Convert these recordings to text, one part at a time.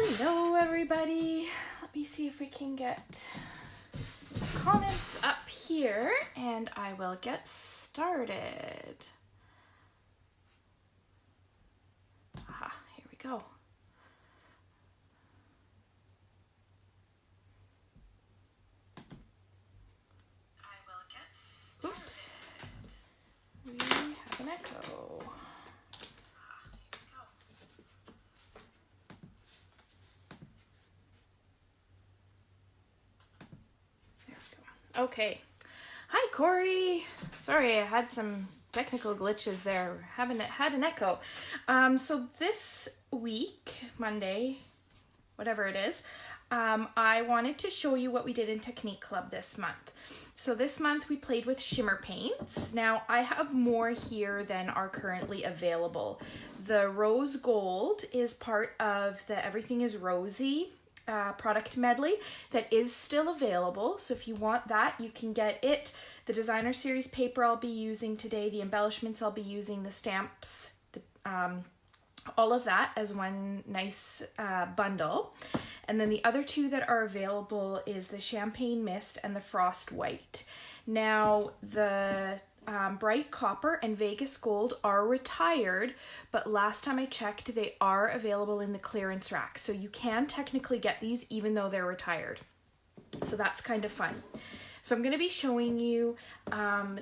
Hello everybody. Let me see if we can get comments up here and I will get started. Aha, here we go. Oops. We have an echo. Okay. Hi, Corey. Sorry, I had some technical glitches there. Had an echo. So this week, Monday, whatever it is, I wanted to show you what we did in Technique Club this month. So this month we played with shimmer paints. Now I have more here than are currently available. The rose gold is part of the Everything is Rosy product medley that is still available, so if you want that you can get it. The designer series paper I'll be using today, the embellishments I'll be using, the stamps, all of that as one nice bundle. And then the other two that are available is the Champagne Mist and the Frost White. Now the Bright Copper and Vegas Gold are retired, but last time I checked they are available in the clearance rack, so you can technically get these even though they're retired, so that's kind of fun. So I'm going to be showing you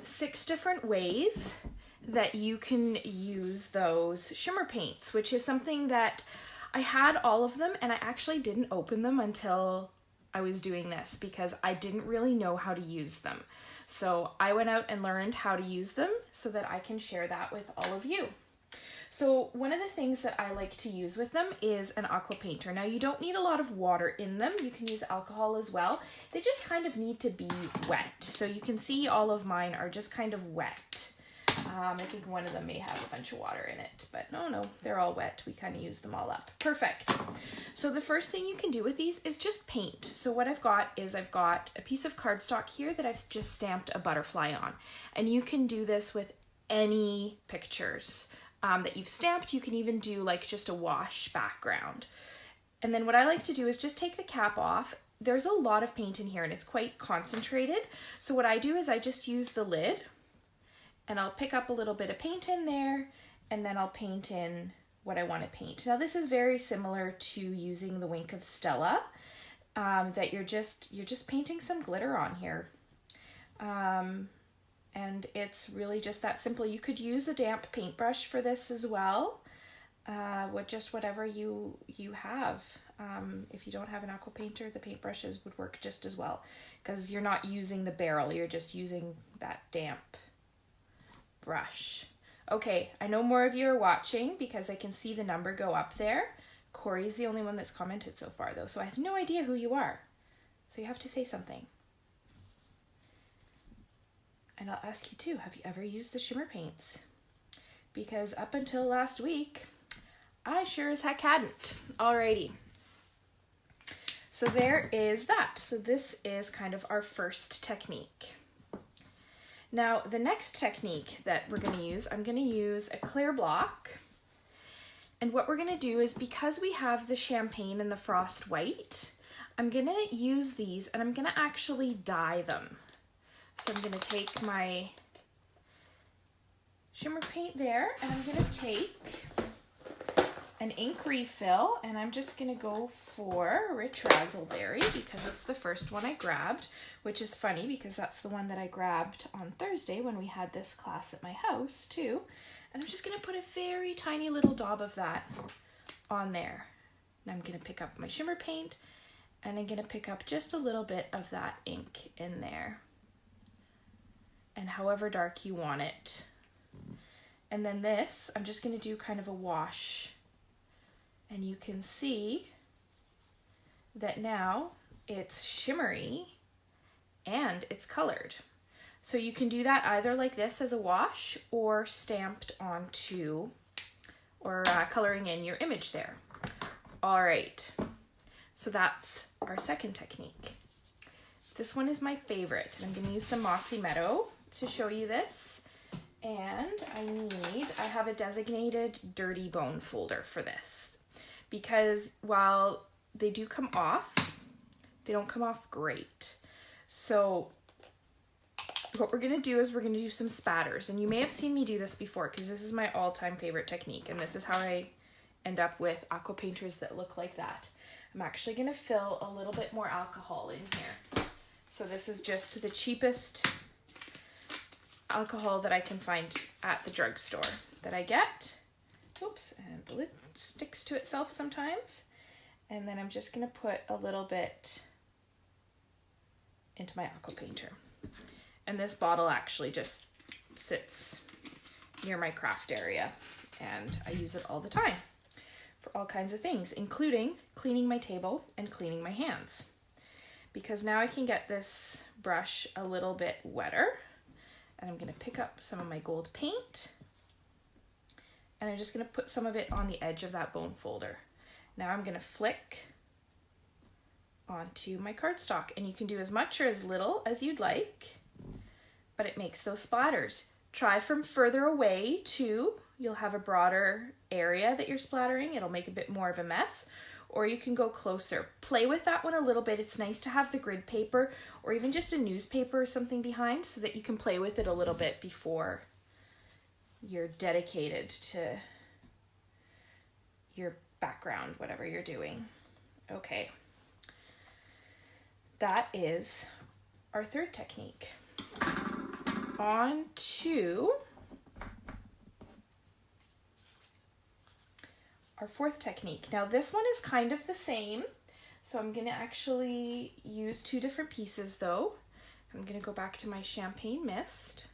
6 different ways that you can use those shimmer paints, which is something that I had all of them and I actually didn't open them until I was doing this because I didn't really know how to use them. So I went out and learned how to use them so that I can share that with all of you. So one of the things that I like to use with them is an aqua painter. Now you don't need a lot of water in them. You can use alcohol as well. They just kind of need to be wet. So you can see all of mine are just kind of wet. I think one of them may have a bunch of water in it, but no, they're all wet. We kind of use them all up. Perfect. So the first thing you can do with these is just paint. So what I've got is I've got a piece of cardstock here that I've just stamped a butterfly on. And you can do this with any pictures that you've stamped. You can even do like just a wash background. And then what I like to do is just take the cap off. There's a lot of paint in here and it's quite concentrated. So what I do is I just use the lid and I'll pick up a little bit of paint in there and then I'll paint in what I want to paint. Now this is very similar to using the Wink of Stella, that you're just painting some glitter on here. And it's really just that simple. You could use a damp paintbrush for this as well, with just whatever you have. If you don't have an aqua painter, the paintbrushes would work just as well because you're not using the barrel, you're just using that damp brush. Okay, I know more of you are watching because I can see the number go up there. Corey's the only one that's commented so far though, so I have no idea who you are. So you have to say something. And I'll ask you too, have you ever used the shimmer paints? Because up until last week, I sure as heck hadn't. Alrighty. So there is that. So this is kind of our first technique. Now, the next technique that we're going to use, I'm going to use a clear block. And what we're going to do is, because we have the champagne and the frost white, I'm going to use these and I'm going to actually dye them. So I'm going to take my shimmer paint there and I'm going to take an ink refill and I'm just going to go for Rich Razzleberry because it's the first one I grabbed, which is funny because that's the one that I grabbed on Thursday when we had this class at my house too. And I'm just going to put a very tiny little daub of that on there. And I'm going to pick up my shimmer paint and I'm going to pick up just a little bit of that ink in there. And however dark you want it. And then this, I'm just going to do kind of a wash. And you can see that now it's shimmery and it's colored. So you can do that either like this as a wash or stamped onto or coloring in your image there. All right, so that's our second technique. This one is my favorite. I'm going to use some Mossy Meadow to show you this. And I have a designated dirty bone folder for this. Because while they do come off. They don't come off great. So what we're gonna do is we're gonna do some spatters, and you may have seen me do this before because this is my all-time favorite technique, and this is how I end up with aqua painters that look like that. I'm actually gonna fill a little bit more alcohol in here. So this is just the cheapest alcohol that I can find at the drugstore that I get. Oops, and the lid sticks to itself sometimes. And then I'm just gonna put a little bit into my aqua painter. And this bottle actually just sits near my craft area, and I use it all the time for all kinds of things, including cleaning my table and cleaning my hands. Because now I can get this brush a little bit wetter, and I'm gonna pick up some of my gold paint, and I'm just gonna put some of it on the edge of that bone folder. Now I'm gonna flick onto my cardstock, and you can do as much or as little as you'd like, but it makes those splatters. Try from further away too. You'll have a broader area that you're splattering. It'll make a bit more of a mess, or you can go closer. Play with that one a little bit. It's nice to have the grid paper or even just a newspaper or something behind so that you can play with it a little bit before you're dedicated to your background, whatever you're doing. Okay. That is our third technique. On to our fourth technique. Now this one is kind of the same, so I'm gonna actually use two different pieces though. I'm gonna go back to my champagne mist,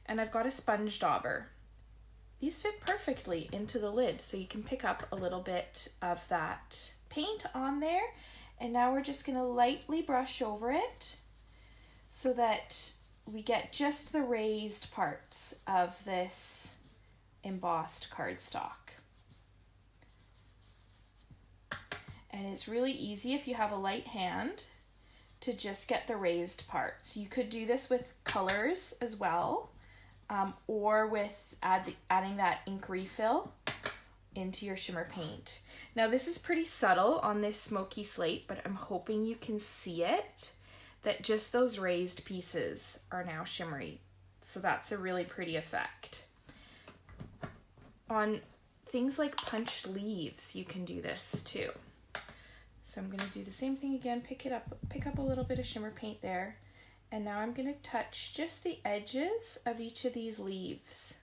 and I've got a sponge dauber. These fit perfectly into the lid, so you can pick up a little bit of that paint on there, and now we're just gonna lightly brush over it so that we get just the raised parts of this embossed cardstock. And it's really easy if you have a light hand to just get the raised parts. You could do this with colors as well, or with adding that ink refill into your shimmer paint. Now this is pretty subtle on this smoky slate, but I'm hoping you can see it, that just those raised pieces are now shimmery. So that's a really pretty effect. On things like punched leaves, you can do this too. So I'm gonna do the same thing again, pick up a little bit of shimmer paint there, and now I'm gonna touch just the edges of each of these leaves.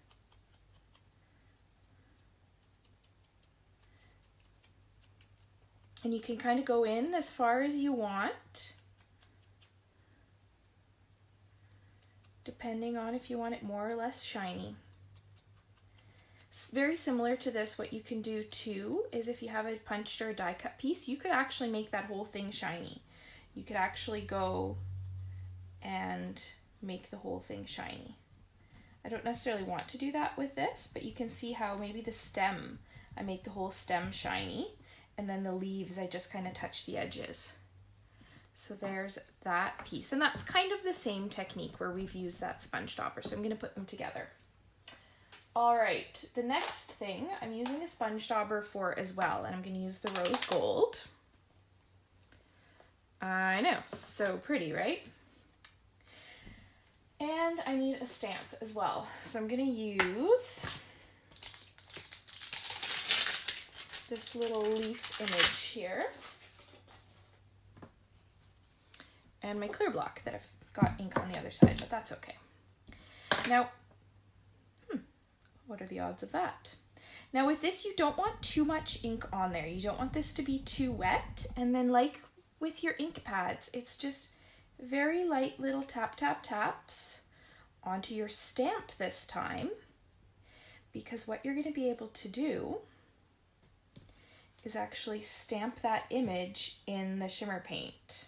And you can kind of go in as far as you want, depending on if you want it more or less shiny. It's very similar to this. What you can do too is if you have a punched or a die cut piece, you could actually make that whole thing shiny. You could actually go and make the whole thing shiny. I don't necessarily want to do that with this, but you can see how maybe the stem, I make the whole stem shiny, and then the leaves, I just kind of touch the edges. So there's that piece, and that's kind of the same technique where we've used that sponge dauber. So I'm going to put them together. All right, the next thing I'm using a sponge dauber for as well, and I'm going to use the rose gold. I know, so pretty, right? And I need a stamp as well. So I'm going to use this little leaf image here, and my clear block that I've got ink on the other side, but that's okay. Now, what are the odds of that? Now with this, you don't want too much ink on there. You don't want this to be too wet. And then like with your ink pads, it's just very light little tap, tap, taps onto your stamp this time, because what you're going to be able to do is actually stamp that image in the shimmer paint.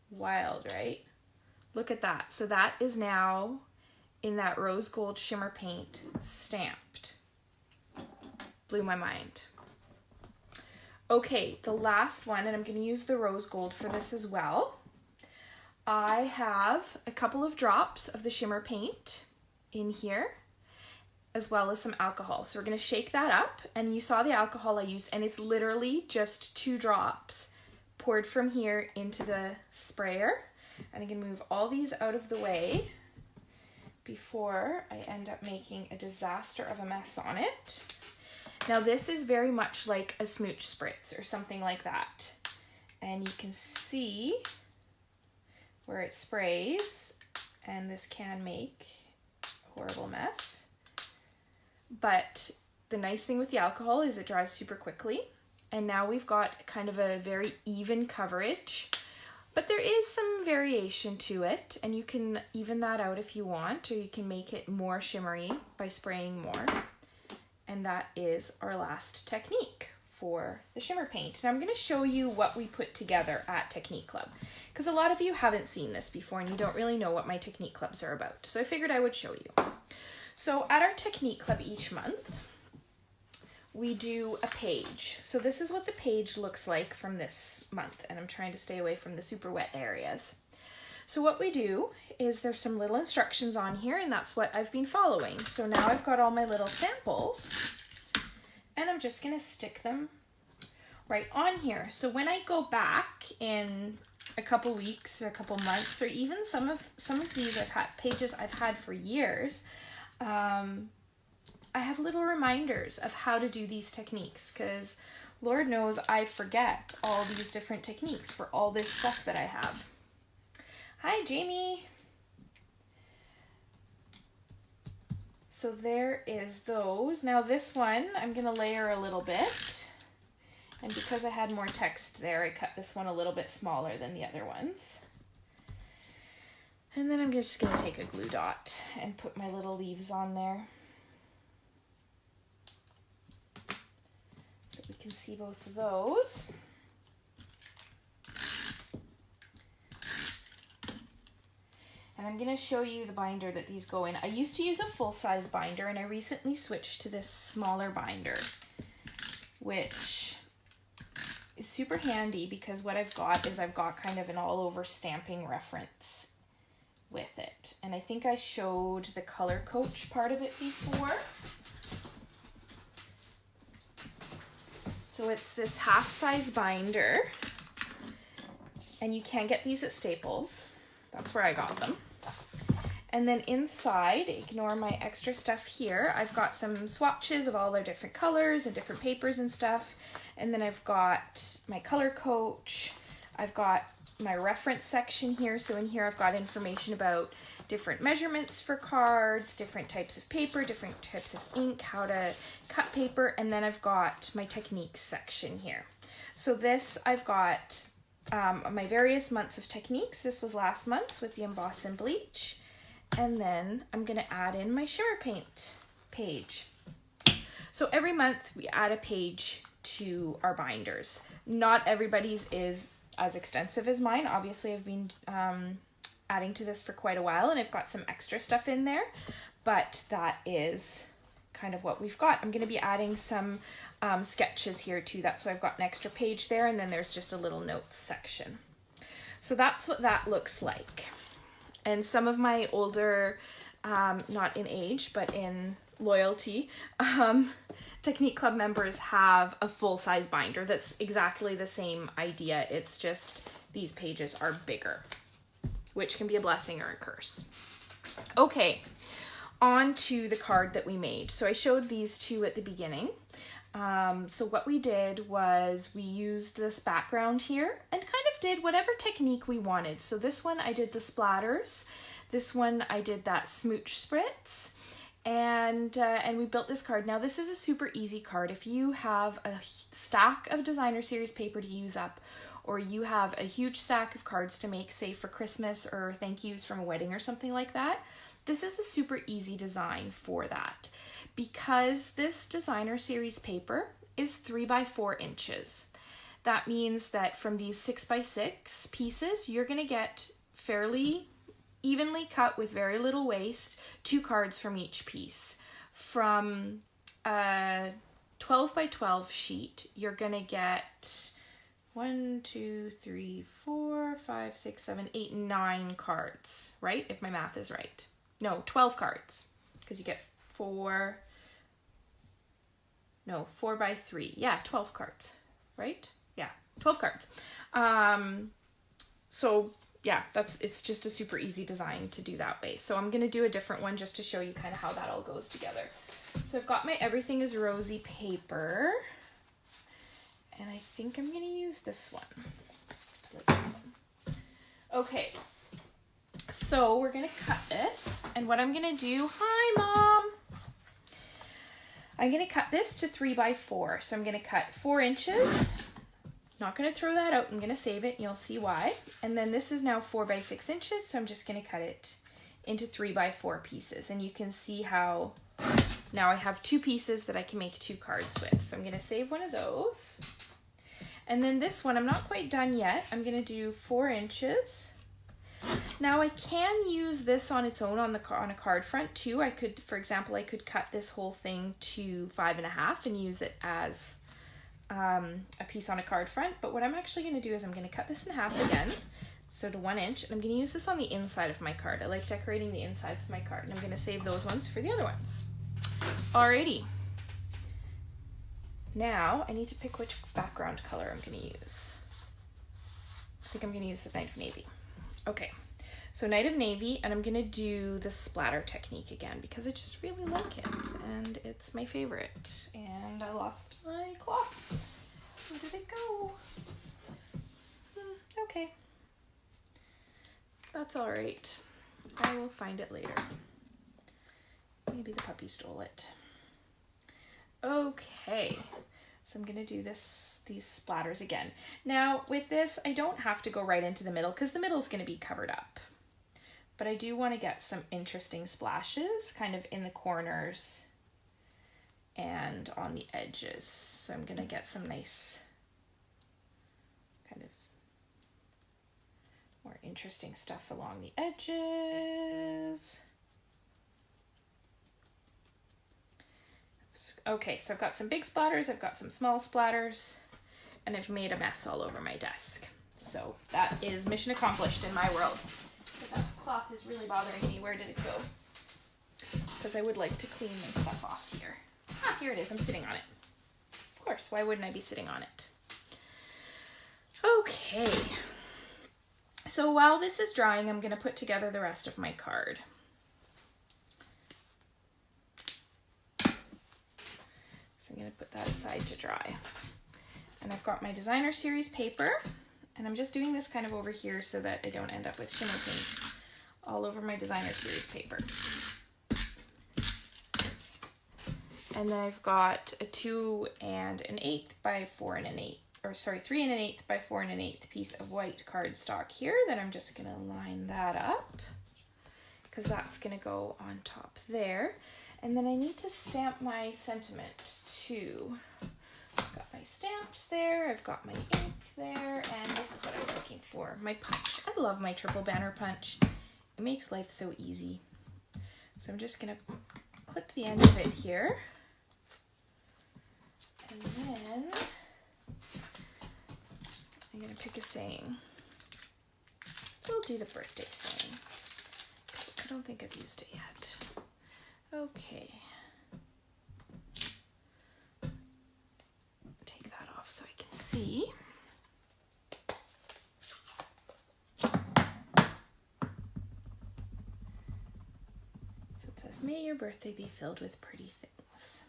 Wild, right? Look at that. So that is now in that rose gold shimmer paint stamped. Blew my mind. Okay, the last one, and I'm going to use the rose gold for this as well. I have a couple of drops of the shimmer paint in here, as well as some alcohol. So we're going to shake that up, and you saw the alcohol I used, and it's literally just 2 drops poured from here into the sprayer. And I'm going to move all these out of the way before I end up making a disaster of a mess on it. Now this is very much like a smooch spritz or something like that. And you can see where it sprays, and this can make a horrible mess. But the nice thing with the alcohol is it dries super quickly. And now we've got kind of a very even coverage, but there is some variation to it, and you can even that out if you want, or you can make it more shimmery by spraying more. And that is our last technique for the shimmer paint. Now I'm going to show you what we put together at Technique Club, because a lot of you haven't seen this before and you don't really know what my Technique Clubs are about. So I figured I would show you. So at our Technique Club each month, we do a page. So this is what the page looks like from this month, and I'm trying to stay away from the super wet areas. So what we do is there's some little instructions on here, and that's what I've been following. So now I've got all my little samples, and I'm just gonna stick them right on here. So when I go back in a couple weeks or a couple months, or even some of these pages I've had for years, I have little reminders of how to do these techniques, because Lord knows I forget all these different techniques for all this stuff that I have. Hi, Jamie. So there is those. Now this one, I'm gonna layer a little bit. And because I had more text there, I cut this one a little bit smaller than the other ones. And then I'm just gonna take a glue dot and put my little leaves on there, so we can see both of those. And I'm going to show you the binder that these go in. I used to use a full-size binder, and I recently switched to this smaller binder, which is super handy because what I've got is I've got kind of an all-over stamping reference with it. And I think I showed the color coach part of it before. So it's this half-size binder, and you can get these at Staples. That's where I got them. And then inside, ignore my extra stuff here, I've got some swatches of all their different colors and different papers and stuff. And then I've got my color coach. I've got my reference section here. So in here I've got information about different measurements for cards, different types of paper, different types of ink, how to cut paper. And then I've got my techniques section here. So this, I've got my various months of techniques. This was last month's with the emboss and bleach. And then I'm going to add in my shimmer paint page. So every month we add a page to our binders. Not everybody's is as extensive as mine. Obviously I've been adding to this for quite a while, and I've got some extra stuff in there, but that is kind of what we've got. I'm going to be adding some sketches here too. That's why I've got an extra page there, and then there's just a little notes section. So that's what that looks like. And some of my older, not in age, but in loyalty, Technique Club members have a full-size binder that's exactly the same idea. It's just these pages are bigger, which can be a blessing or a curse. Okay, on to the card that we made. So I showed these two at the beginning. So what we did was we used this background here and kind of did whatever technique we wanted. So this one I did the splatters. This one I did that smooch spritz. And we built this card. Now this is a super easy card. If you have a stack of designer series paper to use up, or you have a huge stack of cards to make, say for Christmas or thank yous from a wedding or something like that, this is a super easy design for that. Because this designer series paper is 3 by 4 inches. That means that from these 6 by 6 pieces, you're gonna get fairly evenly cut with very little waste, 2 cards from each piece. From a 12 by 12 sheet, you're gonna get 1, 2, 3, 4, 5, 6, 7, 8, 9 cards, right? If my math is right. No, 12 cards, because you get 4 by 3. Yeah, 12 cards, right? Yeah, 12 cards. So yeah, it's just a super easy design to do that way. So I'm going to do a different one just to show you kind of how that all goes together. So I've got my Everything is Rosy paper, and I think I'm going to use this one. I like this one. Okay, so we're going to cut this, and what I'm going to do, hi Mom! I'm going to cut this to 3 by 4. So I'm going to cut 4 inches. Not going to throw that out. I'm going to save it and you'll see why. And then this is now 4 by 6 inches. So I'm just going to cut it into 3 by 4 pieces. And you can see how now I have 2 pieces that I can make 2 cards with. So I'm going to save one of those. And then this one, I'm not quite done yet. I'm going to do 4 inches. Now I can use this on its own on a card front too. I could, for example, I could cut this whole thing to 5.5 and use it as a piece on a card front. But what I'm actually going to do is I'm going to cut this in half again, so to 1 inch, and I'm going to use this on the inside of my card. I like decorating the insides of my card, and I'm going to save those ones for the other ones. Alrighty. Now I need to pick which background color I'm going to use. I think I'm going to use the Night of Navy. Okay, so Night of Navy, and I'm going to do the splatter technique again because I just really like it, and it's my favorite. And I lost my cloth. Where did it go? Okay, that's all right. I will find it later. Maybe the puppy stole it. Okay, so I'm gonna do these splatters again. Now with this, I don't have to go right into the middle because the middle is gonna be covered up. But I do want to get some interesting splashes kind of in the corners and on the edges. So I'm gonna get some nice kind of more interesting stuff along the edges. Okay, so I've got some big splatters, I've got some small splatters, and I've made a mess all over my desk. So that is mission accomplished in my world. But that cloth is really bothering me. Where did it go? Because I would like to clean my stuff off here. Ah, here it is. I'm sitting on it. Of course, why wouldn't I be sitting on it? Okay. So while this is drying, I'm going to put together the rest of my card. So I'm going to put that aside to dry. And I've got my designer series paper, and I'm just doing this kind of over here so that I don't end up with shimmer paint all over my designer series paper. And then I've got a 2 1/8 by 4 1/8, or sorry, 3 1/8 by 4 1/8 piece of white cardstock here that I'm just gonna line that up because that's gonna go on top there. And then I need to stamp my sentiment too. I've got my stamps there, I've got my ink there, and this is what I'm looking for, my punch. I love my triple banner punch. It makes life so easy. So I'm just gonna clip the end of it here. And then I'm gonna pick a saying. We'll do the birthday saying. I don't think I've used it yet. Okay. Take that off so I can see. So it says, may your birthday be filled with pretty things.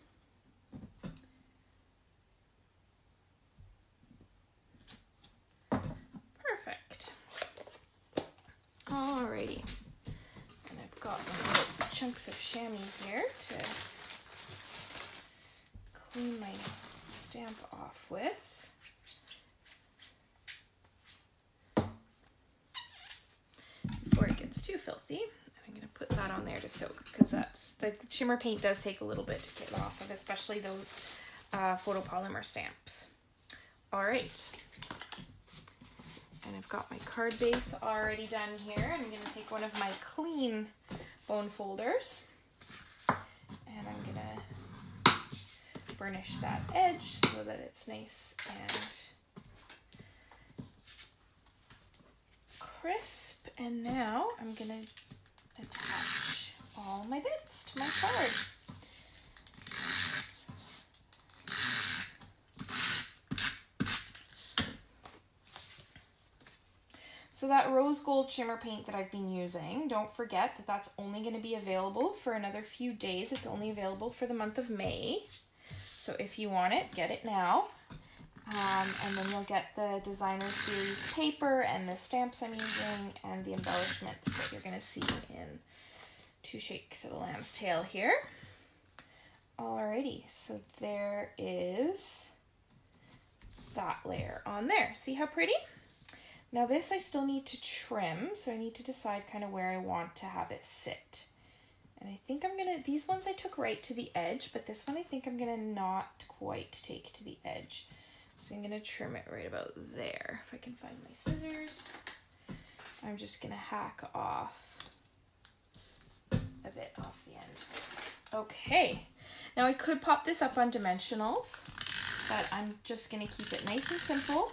Perfect. Alrighty. And I've got my little chunks of chamois here to clean my stamp off with. Before it gets too filthy, I'm going to put that on there to soak because that's the shimmer paint does take a little bit to get off of, especially those photopolymer stamps. All right. And I've got my card base already done here. I'm going to take one of my clean bone folders and I'm going to burnish that edge so that it's nice and crisp. And now I'm going to attach all my bits to my card. So that rose gold shimmer paint that I've been using, don't forget that that's only going to be available for another few days. It's only available for the month of May. So if you want it, get it now. And then you'll get the designer series paper and the stamps I'm using and the embellishments that you're going to see in 2 shakes of a lamb's tail here. Alrighty, so there is that layer on there. See how pretty? Now this I still need to trim, so I need to decide kind of where I want to have it sit. And I think I'm gonna, these ones I took right to the edge, but this one I think I'm gonna not quite take to the edge. So I'm gonna trim it right about there. If I can find my scissors, I'm just gonna hack off a bit off the end. Okay, now I could pop this up on dimensionals, but I'm just gonna keep it nice and simple.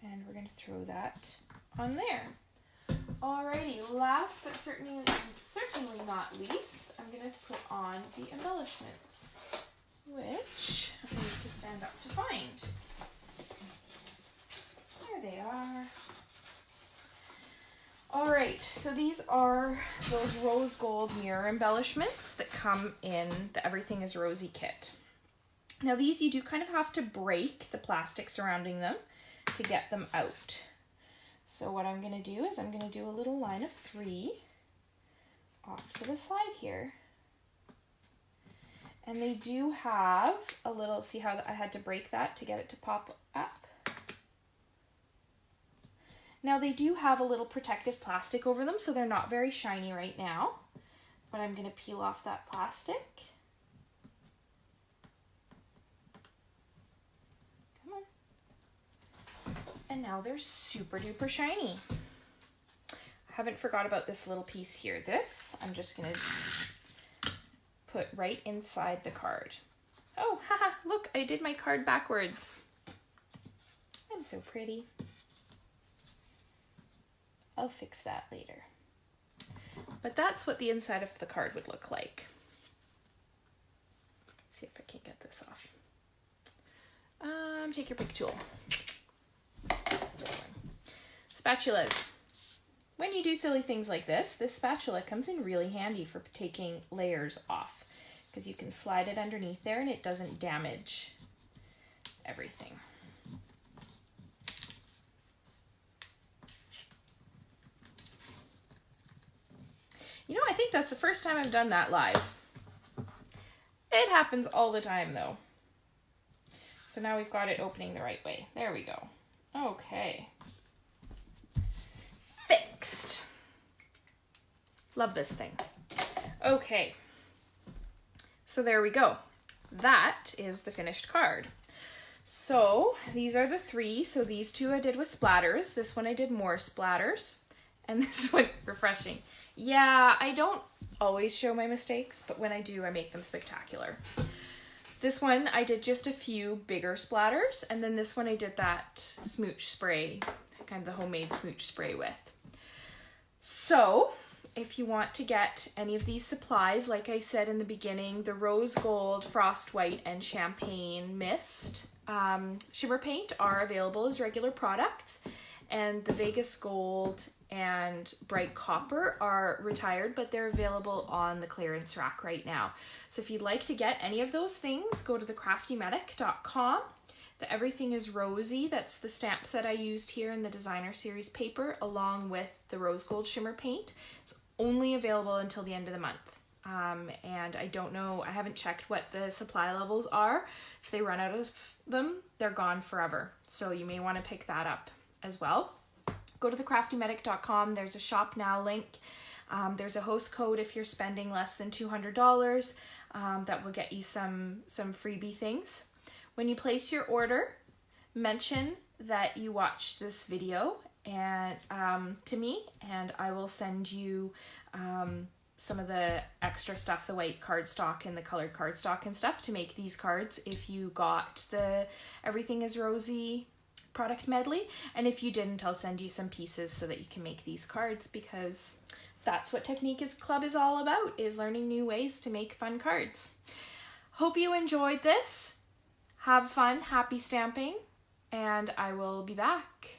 And we're gonna throw that on there. Alrighty, last but certainly not least, I'm gonna put on the embellishments, which I need to stand up to find. There they are. Alright, so these are those rose gold mirror embellishments that come in the Everything is Rosy kit. Now these you do kind of have to break the plastic surrounding them to get them out. So what I'm going to do is I'm going to do a little line of 3 off to the side here. And they do have a little, see how I had to break that to get it to pop up? Now they do have a little protective plastic over them, so they're not very shiny right now. But I'm going to peel off that plastic. And now they're super duper shiny. I haven't forgot about this little piece here. This, I'm just gonna put right inside the card. Oh, haha, look, I did my card backwards. I'm so pretty. I'll fix that later. But that's what the inside of the card would look like. Let's see if I can get this off. Take your pick tool. Spatulas. When you do silly things like this spatula comes in really handy for taking layers off because you can slide it underneath there and it doesn't damage everything. You know, I think that's the first time I've done that live. It happens all the time though. So now we've got it opening the right way. There we go. Okay. Fixed. Love this thing. Okay. So there we go. That is the finished card. So these are the 3. So these 2 I did with splatters. This one I did more splatters. And this one, refreshing. Yeah, I don't always show my mistakes, but when I do, I make them spectacular. This one, I did just a few bigger splatters, and then this one I did that smooch spray, kind of the homemade smooch spray with. So, if you want to get any of these supplies, like I said in the beginning, the Rose Gold, Frost White, and Champagne Mist shimmer paint are available as regular products, and the Vegas Gold and Bright Copper are retired, but they're available on the clearance rack right now. So if you'd like to get any of those things, go to thecraftymedic.com. The Everything is Rosy, that's the stamp set I used here in the designer series paper, along with the Rose Gold shimmer paint. It's only available until the end of the month. And I don't know, I haven't checked what the supply levels are. If they run out of them, they're gone forever. So you may want to pick that up as well. Go to thecraftymedic.com. There's a shop now link. There's a host code if you're spending less than $200 that will get you some freebie things. When you place your order, mention that you watched this video and to me, and I will send you some of the extra stuff, the white cardstock and the colored cardstock and stuff to make these cards if you got the Everything is Rosy product medley, and if you didn't, I'll send you some pieces so that you can make these cards, because that's what Technique Club is all about, is learning new ways to make fun cards. Hope you enjoyed this. Have fun, happy stamping, and I will be back